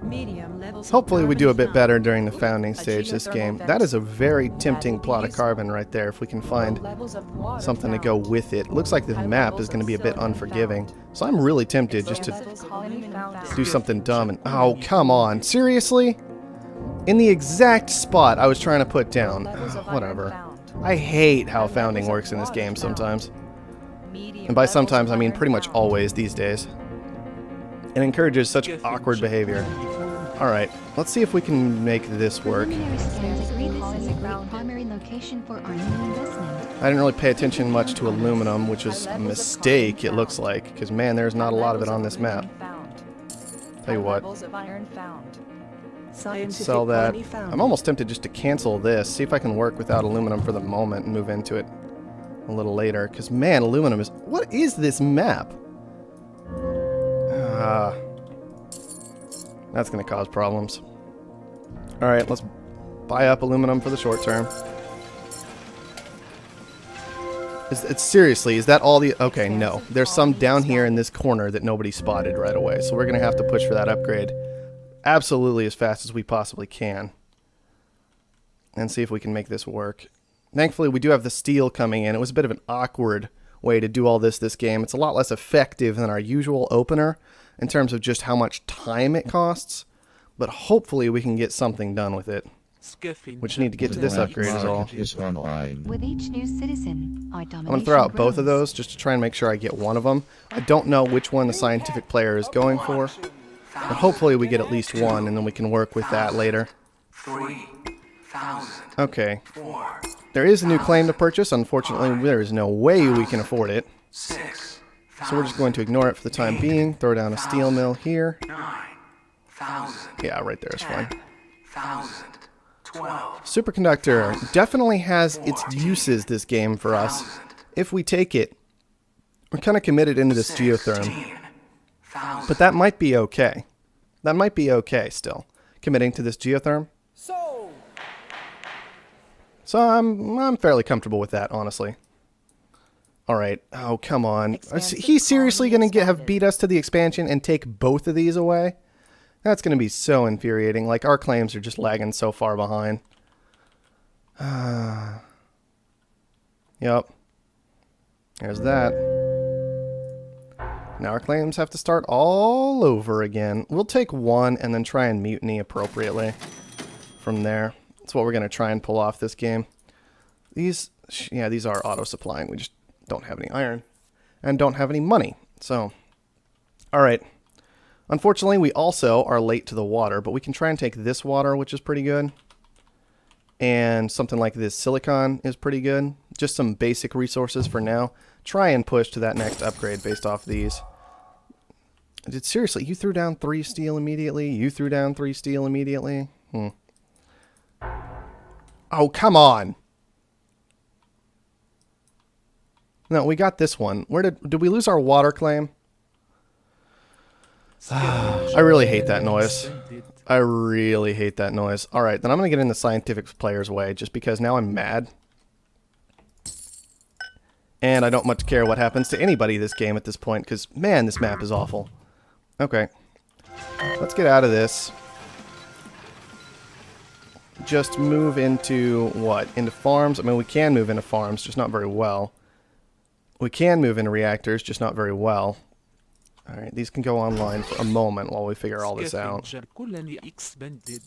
Medium levels. Hopefully we do a bit better during the founding stage this game. That is a very tempting plot of carbon right there if we can find something to go with it. Looks like the map is going to be a bit unforgiving. So I'm really tempted just to do something dumb and... Oh, come on. Seriously? In the exact spot I was trying to put down. Whatever. I hate how founding works in this game sometimes. And by sometimes I mean pretty much always these days. It encourages such awkward behavior. Alright, let's see if we can make this work. I didn't really pay attention much to aluminum, which was a mistake, it looks like, because man, there's not a lot of it on this map. Tell you what. Sell that. I'm almost tempted just to cancel this, see if I can work without aluminum for the moment and move into it a little later, because man, aluminum is... What is this map? That's going to cause problems. Alright, let's buy up aluminum for the short term. It's seriously, is that all the... Okay, no. There's some down here in this corner that nobody spotted right away, so we're going to have to push for that upgrade absolutely as fast as we possibly can. And see if we can make this work. Thankfully, we do have the steel coming in. It was a bit of an awkward way to do all this game. It's a lot less effective than our usual opener in terms of just how much time it costs, but hopefully we can get something done with it. We just need to get to this upgrade is all. With each new citizen, our I'm going to throw out both of those just to try and make sure I get one of them. I don't know which one the scientific player is going for, but hopefully we get at least one and then we can work with that later. Okay. There is a new claim to purchase. Unfortunately, there is no way we can afford it. So we're just going to ignore it for the time being. Throw down a steel mill here. Yeah, right there is fine. Superconductor definitely has its uses, this game, for us. If we take it, we're kind of committed into this geotherm. But that might be okay. That might be okay still. Committing to this geotherm. So I'm fairly comfortable with that, honestly. Alright. Oh, come on. He's seriously going to have beat us to the expansion and take both of these away? That's going to be so infuriating. Like, our claims are just lagging so far behind. Yep. There's that. Now our claims have to start all over again. We'll take one and then try and mutiny appropriately from there. That's what we're going to try and pull off this game. These are auto-supplying. We just don't have any iron and don't have any money. So, alright. Unfortunately, we also are late to the water, but we can try and take this water, which is pretty good. And something like this silicon is pretty good. Just some basic resources for now. Try and push to that next upgrade based off these. Seriously, you threw down 3 steel immediately? You threw down 3 steel immediately? Oh, come on! No, we got this one. Where did we lose our water claim? I really hate that noise. I really hate that noise. Alright, then I'm going to get in the scientific player's way, just because now I'm mad. And I don't much care what happens to anybody this game at this point, because, man, this map is awful. Okay. Let's get out of this. Just move into, what? Into farms? I mean, we can move into farms, just not very well. We can move into reactors, just not very well. Alright, these can go online for a moment while we figure all this out.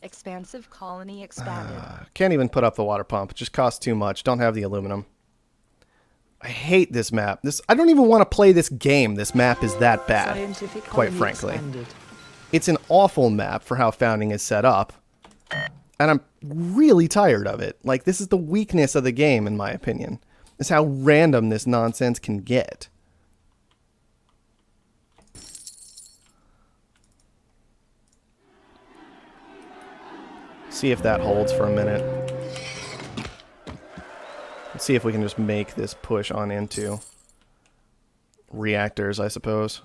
Expansive colony expanded. Can't even put up the water pump. It just costs too much. Don't have the aluminum. I hate this map. I don't even want to play this game. This map is that bad, quite frankly. It's an awful map for how Founding is set up. And I'm really tired of it. Like, this is the weakness of the game, in my opinion. Is how random this nonsense can get. See if that holds for a minute. Let's see if we can just make this push on into reactors, I suppose.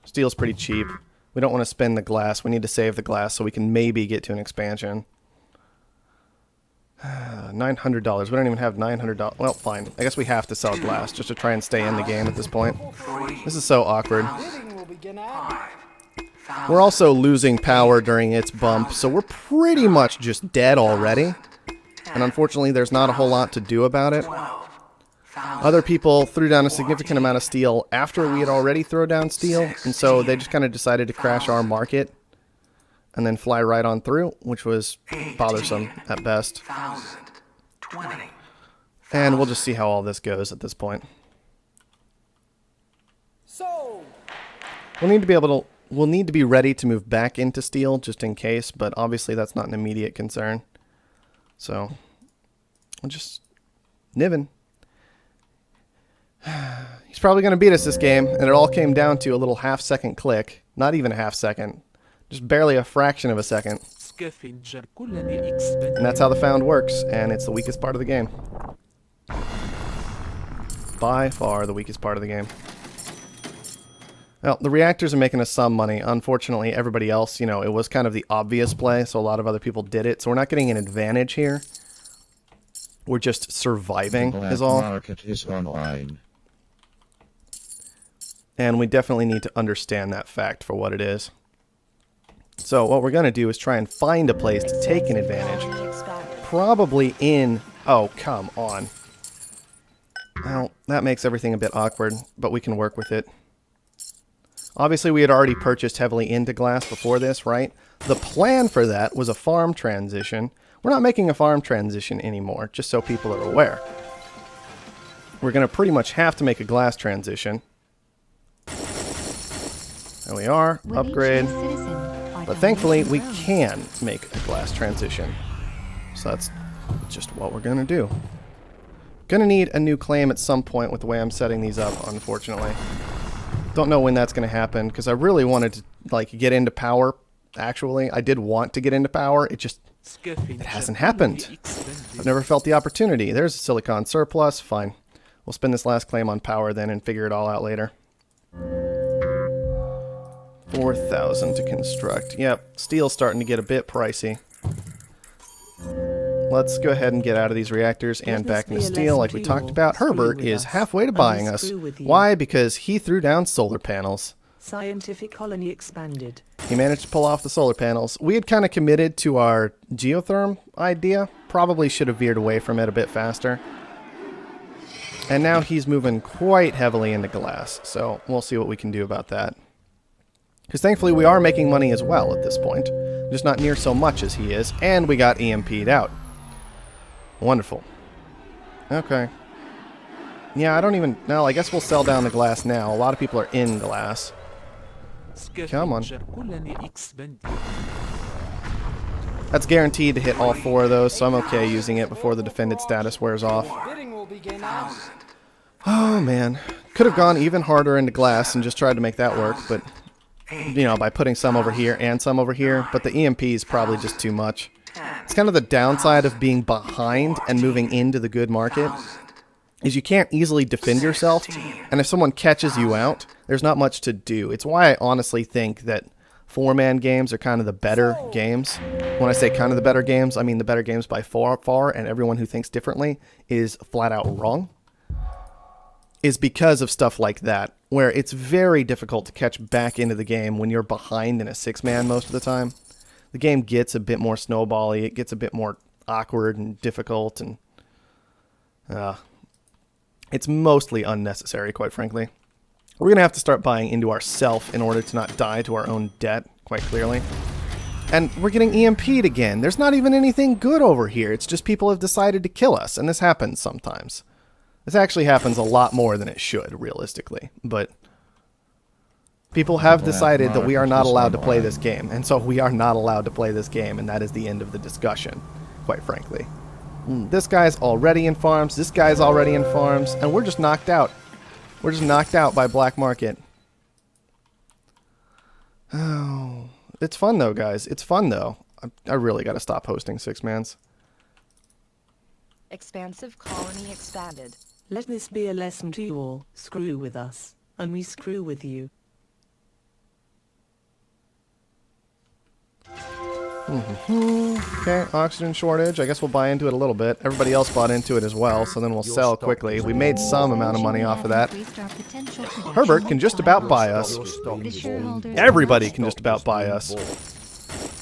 Steel's pretty cheap. We don't want to spend the glass. We need to save the glass so we can maybe get to an expansion. $900. We don't even have $900. Well, fine. I guess we have to sell glass just to try and stay in the game at this point. This is so awkward. We're also losing power during its bump, so we're pretty much just dead already. And unfortunately, there's not a whole lot to do about it. Other people threw down a significant amount of steel after we had already thrown down steel, and so they just kind of decided to crash our market and then fly right on through, which was bothersome at best. And we'll just see how all this goes at this point. We'll need to be ready to move back into steel just in case, but obviously that's not an immediate concern. So we'll just Niven. He's probably going to beat us this game, and it all came down to a little half-second click. Not even a half second. Just barely a fraction of a second. And that's how the found works, and it's the weakest part of the game. By far the weakest part of the game. Well, the reactors are making us some money. Unfortunately, everybody else, you know, it was kind of the obvious play, so a lot of other people did it. So we're not getting an advantage here. We're just surviving, is all. The market is online. And we definitely need to understand that fact for what it is. So what we're going to do is try and find a place to take an advantage. Probably in... Oh, come on. Well, that makes everything a bit awkward, but we can work with it. Obviously, we had already purchased heavily into glass before this, right? The plan for that was a farm transition. We're not making a farm transition anymore, just so people are aware. We're going to pretty much have to make a glass transition. There we are. Upgrade. But thankfully, we can make a glass transition. So that's just what we're going to do. Gonna need a new claim at some point with the way I'm setting these up, unfortunately. Don't know when that's going to happen, because I really wanted to, like, get into power, actually. I did want to get into power, it hasn't happened. I've never felt the opportunity. There's a silicon surplus, fine. We'll spend this last claim on power then and figure it all out later. 4,000 to construct. Yep, steel's starting to get a bit pricey. Let's go ahead and get out of these reactors and back into steel like we talked about. Herbert is halfway to buying us. Why? Because he threw down solar panels. Scientific colony expanded. He managed to pull off the solar panels. We had kind of committed to our geotherm idea. Probably should have veered away from it a bit faster. And now he's moving quite heavily into glass. So we'll see what we can do about that. Because thankfully we are making money as well at this point. Just not near so much as he is. And we got EMP'd out. Wonderful. Okay. Yeah, I don't even... No, I guess we'll sell down the glass now. A lot of people are in glass. Come on. That's guaranteed to hit all 4 of those, so I'm okay using it before the defended status wears off. Oh, man. Could have gone even harder into glass and just tried to make that work, but... You know, by putting some over here and some over here, but the EMP is probably just too much. It's kind of the downside of being behind and moving into the good market, is you can't easily defend yourself, and if someone catches you out, there's not much to do. It's why I honestly think that 4-man games are kind of the better games. When I say kind of the better games, I mean the better games by far, and everyone who thinks differently is flat out wrong. Is because of stuff like that, where it's very difficult to catch back into the game when you're behind in a 6-man most of the time. The game gets a bit more snowbally, it gets a bit more awkward and difficult, and it's mostly unnecessary, quite frankly. We're going to have to start buying into ourself in order to not die to our own debt, quite clearly. And we're getting EMP'd again. There's not even anything good over here, it's just people have decided to kill us, and this happens sometimes. This actually happens a lot more than it should, realistically, but people have decided that we are not allowed to play this game, and so we are not allowed to play this game, and that is the end of the discussion, quite frankly. This guy's already in farms, this guy's already in farms, and we're just knocked out. We're just knocked out by black market. Oh, it's fun though, guys. It's fun though. I really got to stop hosting 6-mans. Expansive colony expanded. Let this be a lesson to you all. Screw with us, and we screw with you. Okay, oxygen shortage. I guess we'll buy into it a little bit. Everybody else bought into it as well, so then we'll sell quickly. We made some amount of money off of that. Herbert can just about buy us. Everybody can just about buy us.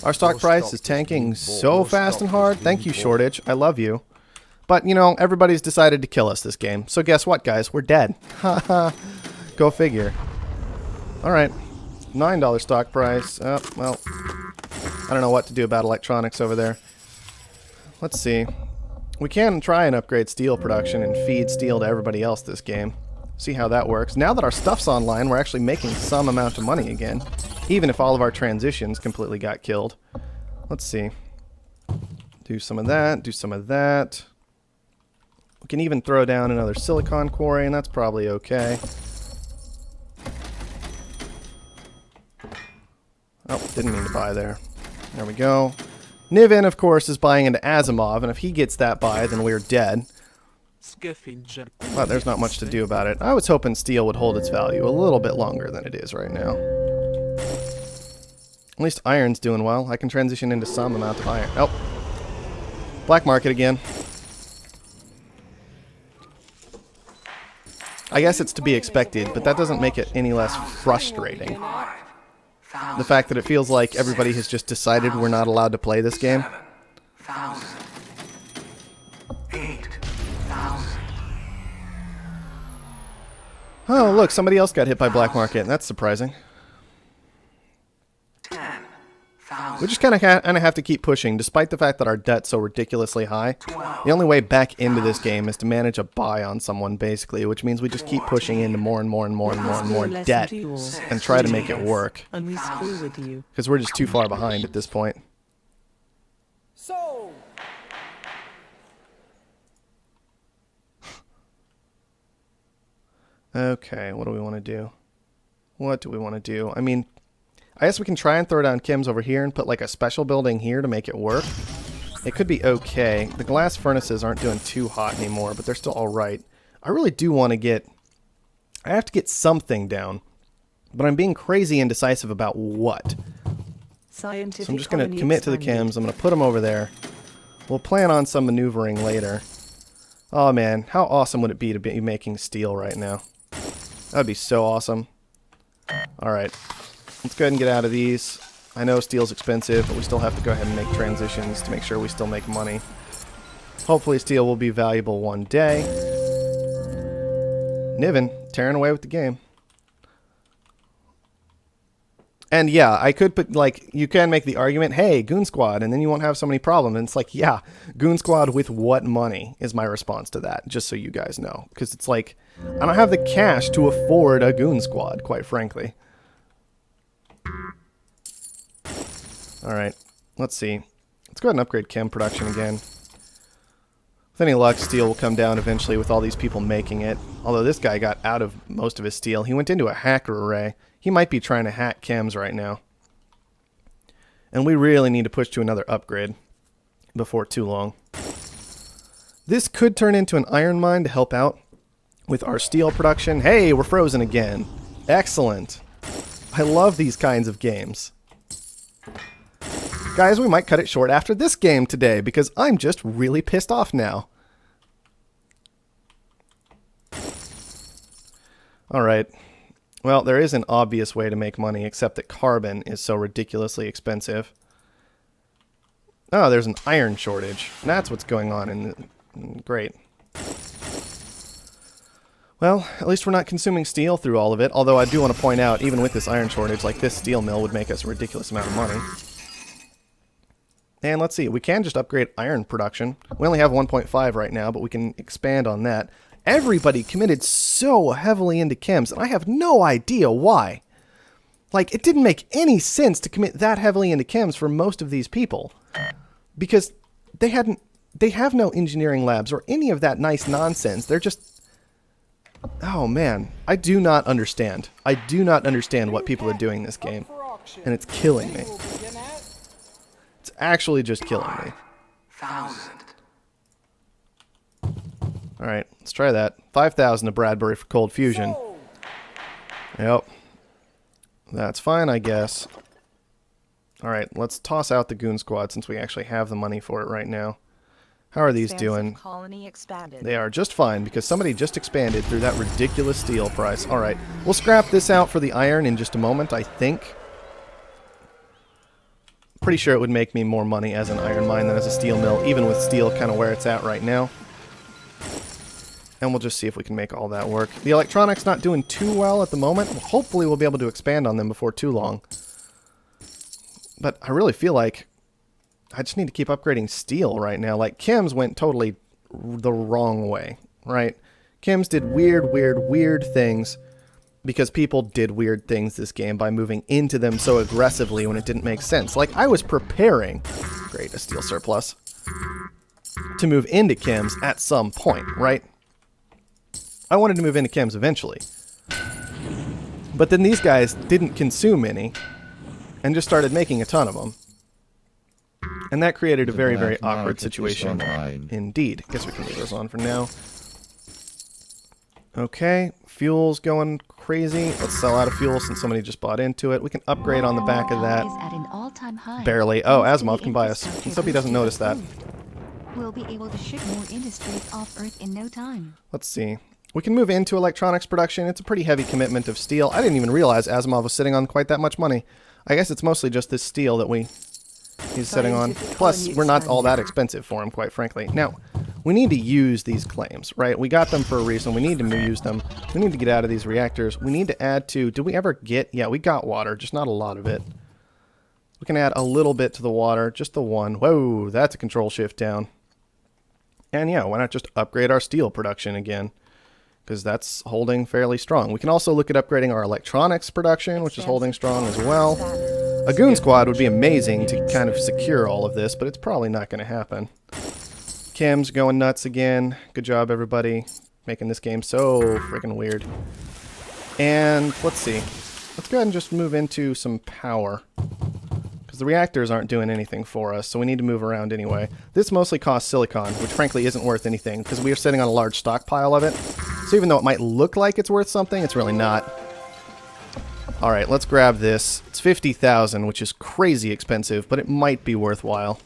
Our stock price is tanking so fast and hard. Thank you, Shortage. I love you. But, you know, everybody's decided to kill us this game. So guess what, guys? We're dead. Haha. Go figure. Alright. $9 stock price. Well, I don't know what to do about electronics over there. Let's see. We can try and upgrade steel production and feed steel to everybody else this game. See how that works. Now that our stuff's online, we're actually making some amount of money again. Even if all of our transitions completely got killed. Let's see. Do some of that, do some of that. We can even throw down another silicon quarry, and that's probably okay. Oh, didn't mean to buy there. There we go. Niven, of course, is buying into Asimov, and if he gets that buy, then we're dead. But there's not much to do about it. I was hoping steel would hold its value a little bit longer than it is right now. At least iron's doing well. I can transition into some amount of iron. Oh. Black market again. I guess it's to be expected, but that doesn't make it any less frustrating. The fact that it feels like everybody has just decided we're not allowed to play this game. Oh, look, somebody else got hit by black market. That's surprising. We just kind of have to keep pushing, despite the fact that our debt's so ridiculously high. The only way back into this game is to manage a buy on someone, basically, which means we just keep pushing into more and more and more and more and more debt and try to make it work. And we screw with you. Because we're just too far behind at this point. So. Okay, what do we want to do? What do we want to do? I mean, I guess we can try and throw down Kim's over here and put like a special building here to make it work. It could be okay. The glass furnaces aren't doing too hot anymore, but they're still alright. I really do want to get... I have to get something down. But I'm being crazy indecisive about what. So I'm just going to commit to the Kims. I'm going to put them over there. We'll plan on some maneuvering later. Oh man, how awesome would it be to be making steel right now? That would be so awesome. Alright. Let's go ahead and get out of these. I know steel's expensive, but we still have to go ahead and make transitions to make sure we still make money. Hopefully steel will be valuable one day. Niven, tearing away with the game. And yeah, I could put, like, you can make the argument, hey, Goon Squad, and then you won't have so many problems. And it's like, yeah, Goon Squad with what money is my response to that, just so you guys know. Because it's like, I don't have the cash to afford a Goon Squad, quite frankly. Alright, let's see. Let's go ahead and upgrade chem production again. With any luck, steel will come down eventually with all these people making it. Although this guy got out of most of his steel. He went into a hacker array. He might be trying to hack chems right now. And we really need to push to another upgrade before too long. This could turn into an iron mine to help out with our steel production. Hey, we're frozen again. Excellent. I love these kinds of games. Guys, we might cut it short after this game today because I'm just really pissed off now. Alright. Well, there is an obvious way to make money, except that carbon is so ridiculously expensive. Oh, there's an iron shortage. That's what's going on in the... Great. Well, at least we're not consuming steel through all of it, although I do want to point out, even with this iron shortage, like this steel mill would make us a ridiculous amount of money. And let's see, we can just upgrade iron production. We only have 1.5 right now, but we can expand on that. Everybody committed so heavily into chems, and I have no idea why. Like, it didn't make any sense to commit that heavily into chems for most of these people. Because they have no engineering labs or any of that nice nonsense. They're just... Oh man, I do not understand. I do not understand what people are doing in this game. And it's killing me. It's actually just killing me. Alright, let's try that. 5,000 to Bradbury for cold fusion. Yep. That's fine, I guess. Alright, let's toss out the goon squad since we actually have the money for it right now. How are these doing? Expansive colony expanded. They are just fine because somebody just expanded through that ridiculous steel price. Alright, we'll scrap this out for the iron in just a moment, I think. Pretty sure it would make me more money as an iron mine than as a steel mill, even with steel kind of where it's at right now. And we'll just see if we can make all that work. The electronics not doing too well at the moment. Hopefully we'll be able to expand on them before too long. But I really feel like I just need to keep upgrading steel right now. Like, chems went totally the wrong way, right? Chems did weird things because people did weird things this game by moving into them so aggressively when it didn't make sense. Like, I was preparing, great, a steel surplus, to move into chems at some point, right? I wanted to move into chems eventually. But then these guys didn't consume any and just started making a ton of them. And that created a very awkward situation indeed. Guess we can leave those on for now. Okay, fuel's going crazy. Let's sell out of fuel since somebody just bought into it. We can upgrade on the back of that. Is at an all-time high. Barely. Oh, Thanks to Asimov the can buy us. infrastructure Let's hope he doesn't notice that. We'll be able to ship more industries off Earth in no time. Let's see. We can move into electronics production. It's a pretty heavy commitment of steel. I didn't even realize Asimov was sitting on quite that much money. I guess it's mostly just this steel that he's sitting on. Plus, we're not all that expensive for him, quite frankly. Now, we need to use these claims, right? We got them for a reason. We need to use them. We need to get out of these reactors. We need to add to... Did we ever get... Yeah, we got water, just not a lot of it. We can add a little bit to the water, just the one. Whoa, that's a control shift down. And yeah, why not just upgrade our steel production again? Because that's holding fairly strong. We can also look at upgrading our electronics production, which is holding strong as well. A goon squad would be amazing to kind of secure all of this, but it's probably not going to happen. Kim's going nuts again. Good job, everybody. Making this game so freaking weird. And let's see. Let's go ahead and just move into some power. Because the reactors aren't doing anything for us, so we need to move around anyway. This mostly costs silicon, which frankly isn't worth anything, because we are sitting on a large stockpile of it. So even though it might look like it's worth something, it's really not. Alright, let's grab this. It's 50,000, which is crazy expensive, but it might be worthwhile.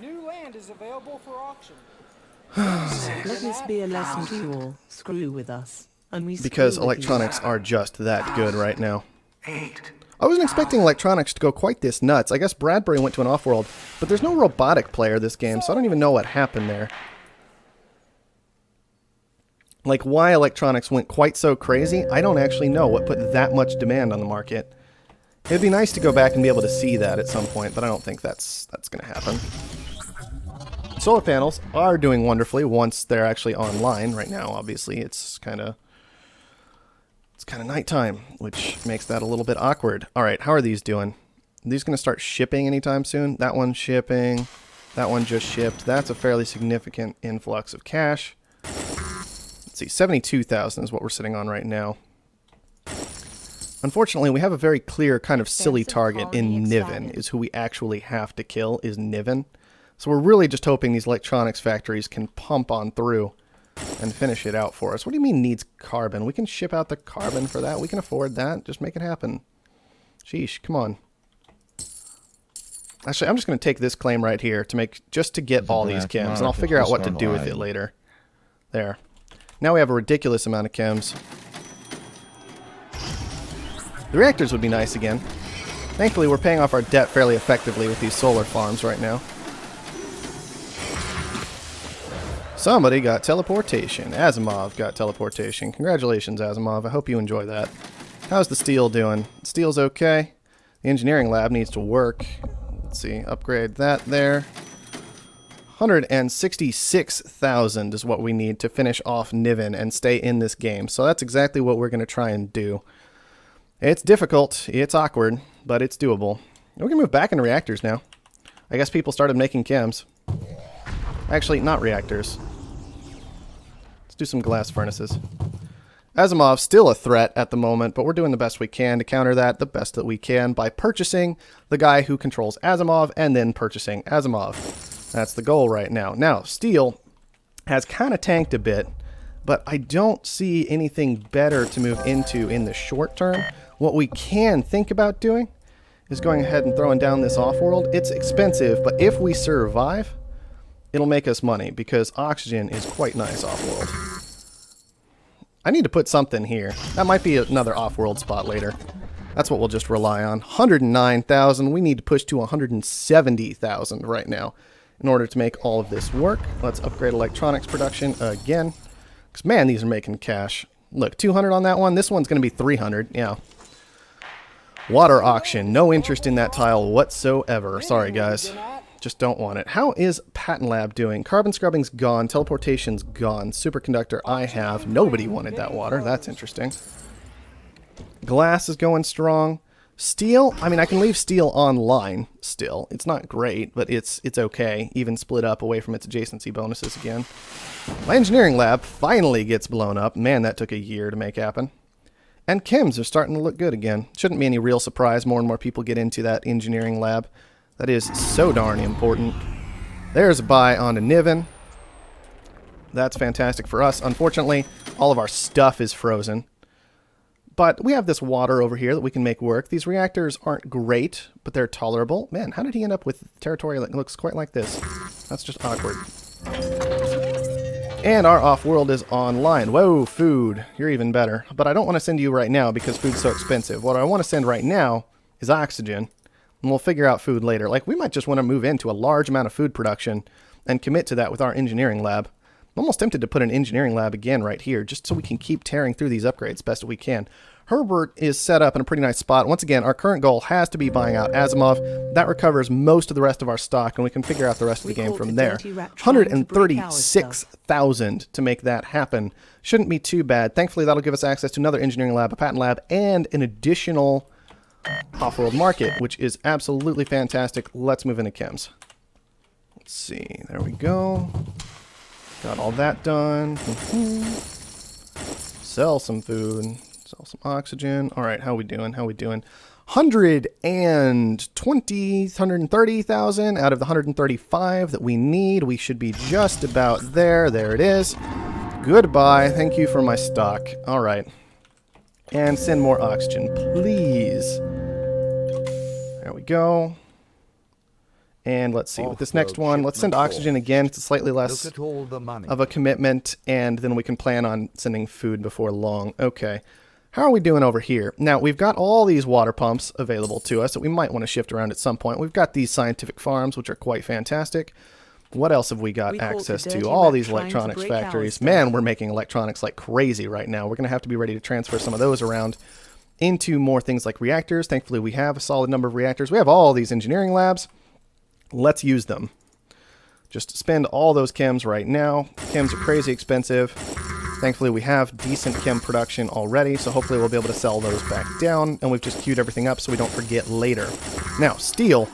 New land is available for auction. Let this be a lesson to you all. Screw with us. And we Because screw with you. electronics are just that good right now. I wasn't expecting electronics to go quite this nuts. I guess Bradbury went to an Offworld, but there's no robotic player this game, so I don't even know what happened there. Like, why electronics went quite so crazy, I don't actually know what put that much demand on the market. It'd be nice to go back and be able to see that at some point, but I don't think that's going to happen. Solar panels are doing wonderfully once they're actually online. Right now, obviously, it's kind of nighttime, which makes that a little bit awkward. All right, how are these doing? Are these going to start shipping anytime soon? That one's shipping. That one just shipped. That's a fairly significant influx of cash. Let's see, 72,000 is what we're sitting on right now. Unfortunately, we have a very clear kind of silly target in Niven, is who we actually have to kill, is Niven. So we're really just hoping these electronics factories can pump on through and finish it out for us. What do you mean needs carbon? We can ship out the carbon for that. We can afford that. Just make it happen. Sheesh, come on. Actually, I'm just going to take this claim right here just to get all these chems, and I'll figure out what to do with it later. There. Now we have a ridiculous amount of chems. The reactors would be nice again. Thankfully, we're paying off our debt fairly effectively with these solar farms right now. Somebody got teleportation. Asimov got teleportation. Congratulations, Asimov. I hope you enjoy that. How's the steel doing? Steel's okay. The engineering lab needs to work. Let's see. Upgrade that there. 166,000 is what we need to finish off Niven and stay in this game. So that's exactly what we're going to try and do. It's difficult. It's awkward, but it's doable. We can move back into reactors now. I guess people started making chems. Actually, not reactors. Let's do some glass furnaces. Asimov's still a threat at the moment, but we're doing the best we can to counter that, the best that we can, by purchasing the guy who controls Asimov and then purchasing Asimov. That's the goal right now. Now, steel has kind of tanked a bit, but I don't see anything better to move into in the short term. What we can think about doing is going ahead and throwing down this Offworld. It's expensive, but if we survive, it'll make us money because oxygen is quite nice Offworld. I need to put something here. That might be another Offworld spot later. That's what we'll just rely on. 109,000. We need to push to 170,000 right now in order to make all of this work. Let's upgrade electronics production again. Because, man, these are making cash. Look, 200 on that one. This one's going to be 300. Yeah. Water auction. No interest in that tile whatsoever. Sorry, guys. Just don't want it. How is Patent Lab doing? Carbon scrubbing's gone. Teleportation's gone. Superconductor I have. Nobody wanted that water. That's interesting. Glass is going strong. Steel, I mean, I can leave steel online still. It's not great, but it's okay. Even split up away from its adjacency bonuses again. My engineering lab finally gets blown up. Man, that took a year to make happen. And chems are starting to look good again. Shouldn't be any real surprise. More and more people get into that engineering lab. That is so darn important. There's a buy on a Niven. That's fantastic for us. Unfortunately, all of our stuff is frozen. But we have this water over here that we can make work. These reactors aren't great, but they're tolerable. Man, how did he end up with territory that looks quite like this? That's just awkward. And our Offworld is online. Whoa, food. You're even better. But I don't want to send you right now because food's so expensive. What I want to send right now is oxygen. And we'll figure out food later. Like, we might just want to move into a large amount of food production and commit to that with our engineering lab. I'm almost tempted to put an engineering lab again right here, just so we can keep tearing through these upgrades best we can. Herbert is set up in a pretty nice spot. Once again, our current goal has to be buying out Asimov. That recovers most of the rest of our stock, and we can figure out the rest of the game from there. 136,000 to make that happen. Shouldn't be too bad. Thankfully, that'll give us access to another engineering lab, a patent lab, and an additional off-world market, which is absolutely fantastic. Let's move into chems. Let's see. There we go. Got all that done. Sell some food. Sell some oxygen. All right, how we doing? How we doing? 130,000 out of the 135 that we need. We should be just about there. There it is. Goodbye. Thank you for my stock. All right. And send more oxygen, please. There we go. And let's see, with this next one, let's send oxygen again. It's slightly less of a commitment, and then we can plan on sending food before long. Okay. How are we doing over here? Now, we've got all these water pumps available to us that we might want to shift around at some point. We've got these scientific farms, which are quite fantastic. What else have we got access to? All these electronics factories. Man, we're making electronics like crazy right now. We're going to have to be ready to transfer some of those around into more things like reactors. Thankfully, we have a solid number of reactors. We have all these engineering labs. Let's use them. Just spend all those chems right now. Chems are crazy expensive. Thankfully, we have decent chem production already, so hopefully we'll be able to sell those back down, and we've just queued everything up so we don't forget later. Now, steel.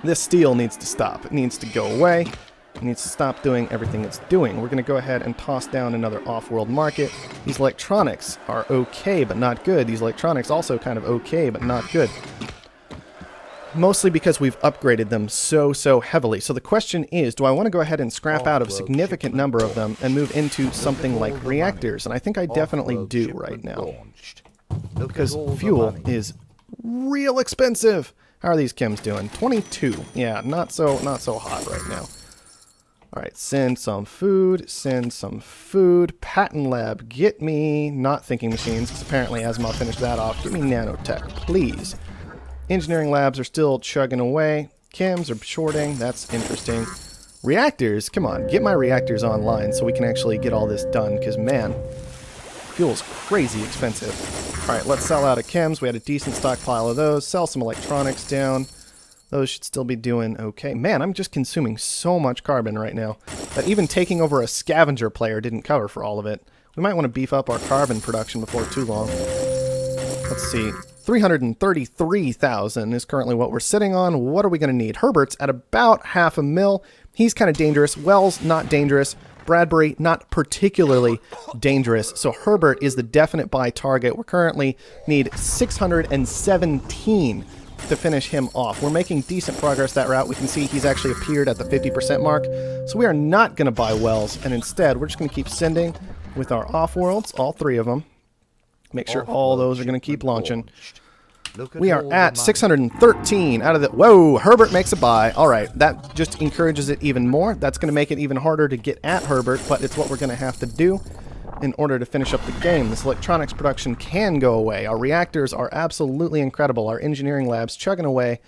This steel needs to stop. It needs to go away. It needs to stop doing everything it's doing. We're going to go ahead and toss down another off-world market. These electronics are okay, but not good. These electronics also kind of okay, but not good. Mostly because we've upgraded them so heavily. So the question is, do I want to go ahead and scrap out a significant number of them and move into something like reactors? And I think I definitely do right now. Because fuel is real expensive. How are these chems doing? 22. Yeah, not so hot right now. All right, send some food, send some food. Patent lab, get me not thinking machines, because apparently Asimov finished that off. Get me nanotech, please. Engineering labs are still chugging away. Chems are shorting. That's interesting. Reactors, come on, get my reactors online so we can actually get all this done, because, man, fuel's crazy expensive. All right, let's sell out of chems. We had a decent stockpile of those. Sell some electronics down. Those should still be doing okay. Man, I'm just consuming so much carbon right now that even taking over a scavenger player didn't cover for all of it. We might want to beef up our carbon production before too long. Let's see. 333,000 is currently what we're sitting on. What are we going to need? Herbert's at about 500,000. He's kind of dangerous. Wells, not dangerous. Bradbury, not particularly dangerous. So Herbert is the definite buy target. We currently need 617 to finish him off. We're making decent progress that route. We can see he's actually appeared at the 50% mark. So we are not going to buy Wells, and instead we're just going to keep sending with our off-worlds, all three of them. Make sure all those are going to keep launching. We are at 613 out of the... Whoa, Herbert makes a buy. All right, that just encourages it even more. That's going to make it even harder to get at Herbert, but it's what we're going to have to do in order to finish up the game. This electronics production can go away. Our reactors are absolutely incredible. Our engineering lab's chugging away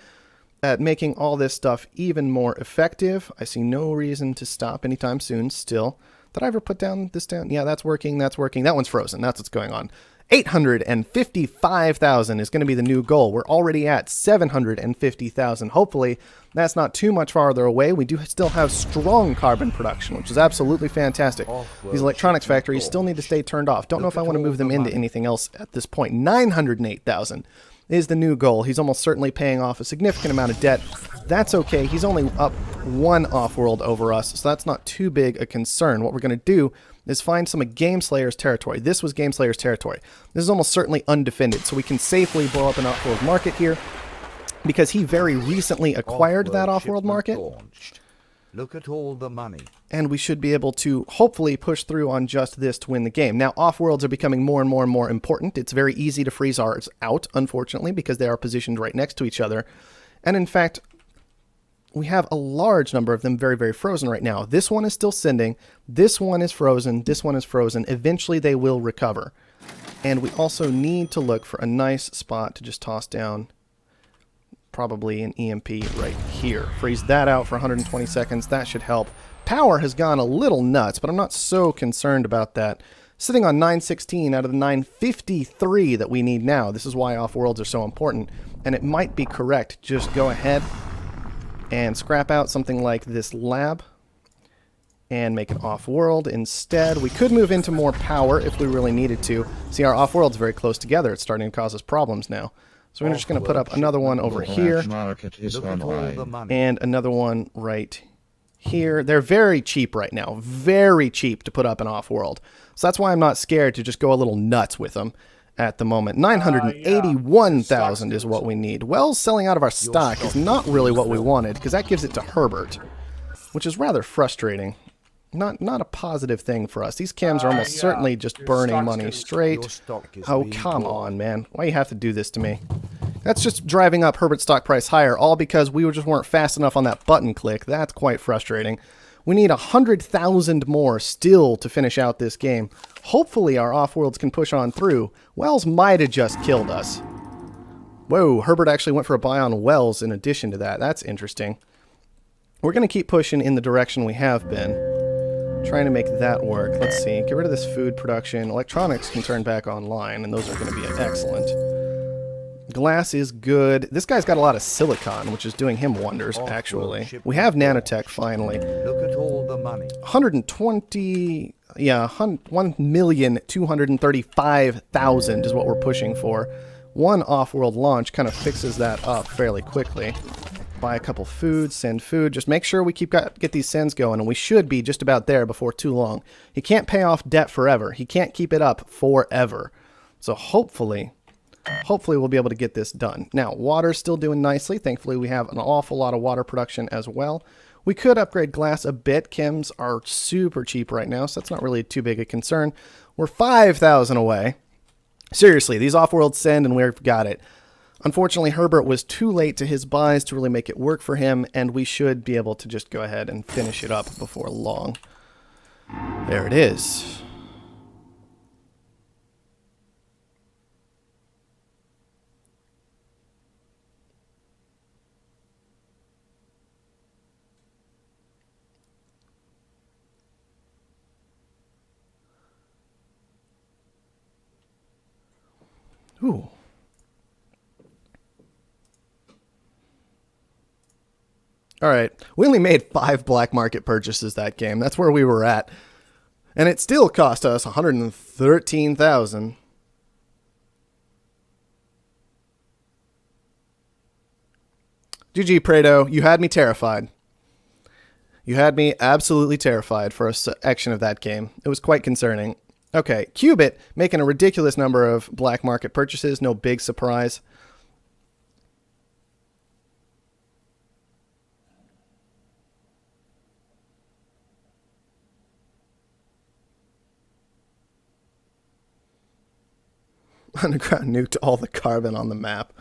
at making all this stuff even more effective. I see no reason to stop anytime soon still. Did I ever put this down? Yeah, that's working, that's working. That one's frozen. That's what's going on. 855,000 is going to be the new goal. We're already at 750,000. Hopefully, that's not too much farther away. We do still have strong carbon production, which is absolutely fantastic. These electronics factories still need to stay turned off. Don't know if I want to move them into anything else at this point. 908,000 is the new goal. He's almost certainly paying off a significant amount of debt. That's okay. He's only up one Offworld over us, so that's not too big a concern. What we're going to do is find some of Game Slayer's territory. This was Game Slayer's territory. This is almost certainly undefended, so we can safely blow up an Offworld market here because he very recently acquired that Offworld market. Look at all the money. And we should be able to hopefully push through on just this to win the game. Now, Offworlds are becoming more and more and more important. It's very easy to freeze ours out, unfortunately, because they are positioned right next to each other. And in fact, we have a large number of them very, very frozen right now. This one is still sending. This one is frozen. This one is frozen. Eventually, they will recover. And we also need to look for a nice spot to just toss down probably an EMP right here. Freeze that out for 120 seconds. That should help. Power has gone a little nuts, but I'm not so concerned about that. Sitting on 916 out of the 953 that we need now. This is why Offworlds are so important. And it might be correct. Just go ahead and scrap out something like this lab and make it Offworld instead. We could move into more power if we really needed to. See, our Offworld's very close together. It's starting to cause us problems now. So we're just going to put up another one over here and another one right here. They're very cheap right now. Very cheap to put up an Offworld. So that's why I'm not scared to just go a little nuts with them at the moment. 981,000 is what we need. Wells selling out of our stock is not really what we wanted because that gives it to Herbert, which is rather frustrating. Not a positive thing for us. These chems are almost certainly just burning money straight. Oh, come on, man. Why do you have to do this to me? That's just driving up Herbert's stock price higher, all because we just weren't fast enough on that button click. That's quite frustrating. We need 100,000 more still to finish out this game. Hopefully our Offworlds can push on through. Wells might have just killed us. Whoa, Herbert actually went for a buy on Wells in addition to that. That's interesting. We're going to keep pushing in the direction we have been. Trying to make that work. Let's see. Get rid of this food production. Electronics can turn back online, and those are going to be excellent. Glass is good. This guy's got a lot of silicon, which is doing him wonders, actually. We have nanotech, finally. Look at all the money. 120... Yeah, 1,235,000 is what we're pushing for. One Offworld launch kind of fixes that up fairly quickly. Buy a couple food, send food. Just make sure we get these sends going, and we should be just about there before too long. He can't pay off debt forever. He can't keep it up forever. So hopefully we'll be able to get this done. Now, water's still doing nicely. Thankfully, we have an awful lot of water production as well. We could upgrade glass a bit. Chems are super cheap right now, so that's not really too big a concern. We're 5,000 away. Seriously, these Offworlds send, and we've got it. Unfortunately, Herbert was too late to his buys to really make it work for him, and we should be able to just go ahead and finish it up before long. There it is. Ooh. All right, we only made 5 black market purchases that game. That's where we were at. And it still cost us 113,000. GG, Prado, you had me terrified. You had me absolutely terrified for a section of that game. It was quite concerning. Okay, Qubit making a ridiculous number of black market purchases. No big surprise. Underground nuked all the carbon on the map.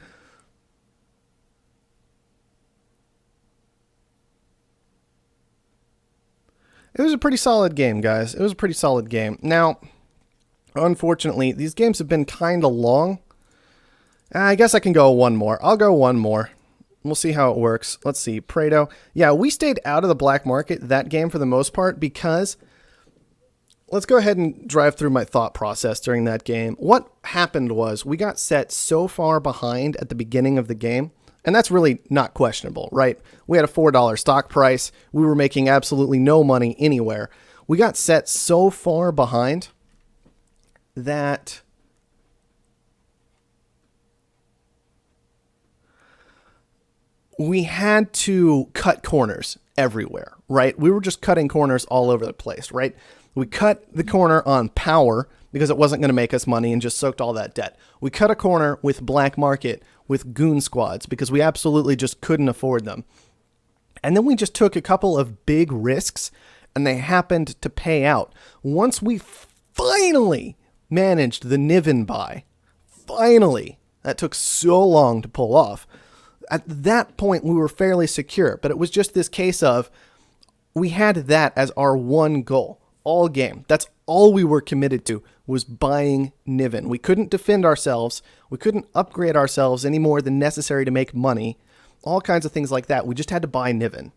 It was a pretty solid game, guys. It was a pretty solid game. Now, unfortunately, these games have been kind of long. I guess I can go one more. I'll go one more. We'll see how it works. Let's see. Prado. Yeah, we stayed out of the black market that game for the most part because... Let's go ahead and drive through my thought process during that game. What happened was we got set so far behind at the beginning of the game, and that's really not questionable, right? We had a $4 stock price. We were making absolutely no money anywhere. We got set so far behind that we had to cut corners everywhere, right? We were just cutting corners all over the place, right? We cut the corner on power because it wasn't going to make us money and just soaked all that debt. We cut a corner with black market, with goon squads, because we absolutely just couldn't afford them. And then we just took a couple of big risks, and they happened to pay out. Once we finally managed the Niven buy, finally, that took so long to pull off. At that point, we were fairly secure, but it was just this case of we had that as our one goal. All game. That's all we were committed to, was buying Niven. We couldn't defend ourselves. We couldn't upgrade ourselves any more than necessary to make money. All kinds of things like that. We just had to buy Niven.